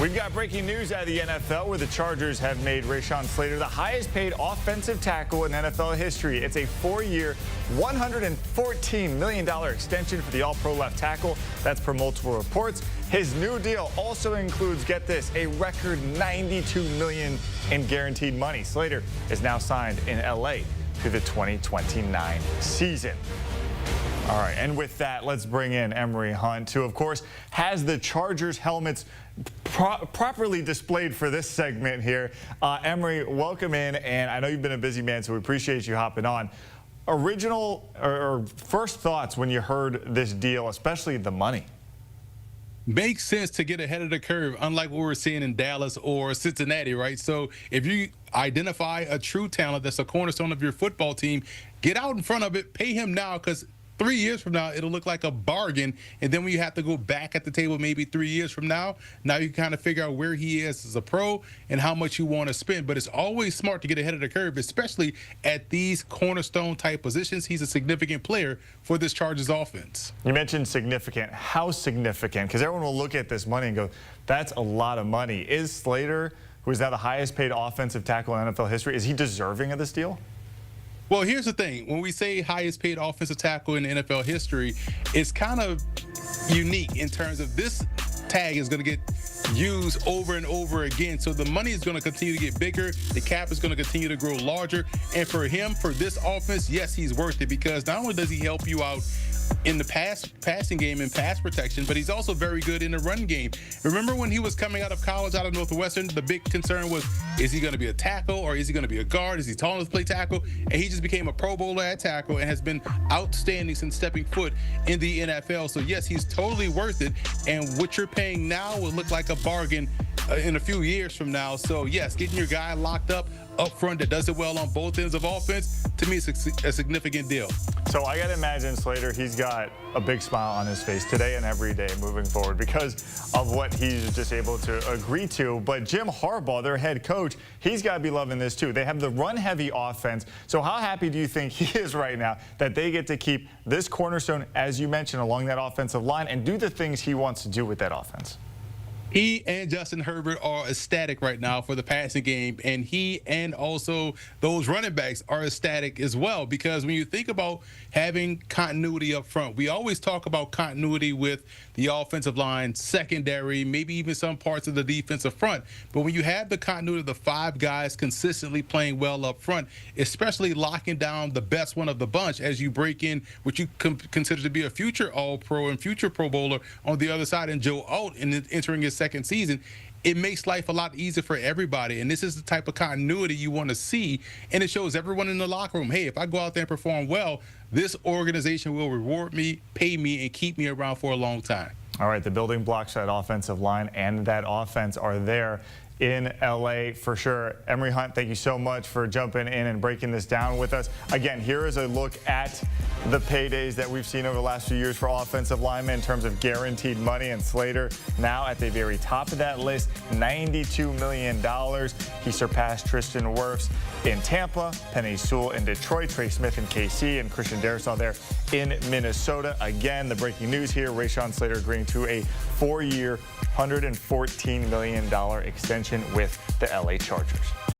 We've got breaking news out of the NFL where the Chargers have made Rashawn Slater the highest paid offensive tackle in NFL history. It's a 4-year, $114 million extension for the all-pro left tackle. That's per multiple reports. His new deal also includes, get this, a record $92 million in guaranteed money. Slater is now signed in L.A. to the 2029 season. All right, and with that, let's bring in Emory Hunt, who, of course, has the Chargers helmets properly displayed for this segment here. Emory, welcome in, and I know you've been a busy man, so we appreciate you hopping on. Original or first thoughts when you heard this deal, especially the money? Makes sense to get ahead of the curve, unlike what we're seeing in Dallas or Cincinnati, right? So if you identify a true talent that's a cornerstone of your football team, get out in front of it, pay him now, because 3 years from now, it'll look like a bargain. And then when you have to go back at the table maybe 3 years from now you kind of figure out where he is as a pro and how much you want to spend. But it's always smart to get ahead of the curve, especially at these cornerstone type positions. He's a significant player for this Chargers offense. You mentioned significant. How significant? Because everyone will look at this money and go, that's a lot of money. Is Slater, who is now the highest paid offensive tackle in NFL history, is he deserving of this deal? Well, here's the thing. When we say highest paid offensive tackle in NFL history, it's kind of unique in terms of this tag is going to get used over and over again. So the money is going to continue to get bigger. The cap is going to continue to grow larger. And for him, for this offense, yes, he's worth it, because not only does he help you out in the passing game and pass protection, but he's also very good in the run game. Remember when he was coming out of college, out of Northwestern, the big concern was, is he going to be a tackle or is he going to be a guard? Is he tall enough to play tackle? And he just became a Pro Bowler at tackle and has been outstanding since stepping foot in the NFL. So yes, he's totally worth it. And what you're paying now will look like a bargain in a few years from now. So yes, getting your guy locked up front that does it well on both ends of offense, to me, it's a significant deal. So I got to imagine, Slater, he's got a big smile on his face today and every day moving forward because of what he's just able to agree to. But Jim Harbaugh, their head coach, he's got to be loving this too. They have the run-heavy offense. So how happy do you think he is right now that they get to keep this cornerstone, as you mentioned, along that offensive line and do the things he wants to do with that offense? He and Justin Herbert are ecstatic right now for the passing game, and he and also those running backs are ecstatic as well, because when you think about having continuity up front, we always talk about continuity with the offensive line, secondary, maybe even some parts of the defensive front. But when you have the continuity of the 5 guys consistently playing well up front, especially locking down the best one of the bunch as you break in what you consider to be a future All-Pro and future Pro Bowler on the other side, and Joe Alt and entering his second season, it makes life a lot easier for everybody. And this is the type of continuity you want to see, and it shows everyone in the locker room, hey, if I go out there and perform well, this organization will reward me, pay me, and keep me around for a long time. All right, the building blocks for that offensive line and that offense are there in L.A. for sure. Emory Hunt, thank you so much for jumping in and breaking this down with us. Again, here is a look at the paydays that we've seen over the last few years for offensive linemen in terms of guaranteed money, and Slater now at the very top of that list, $92 million. He surpassed Tristan Wirfs in Tampa, Penei Sewell in Detroit, Trey Smith in KC, and Christian Darrisaw there in Minnesota. Again, the breaking news here, Rashawn Slater agreeing to a 4-year, $114 million extension with the LA Chargers.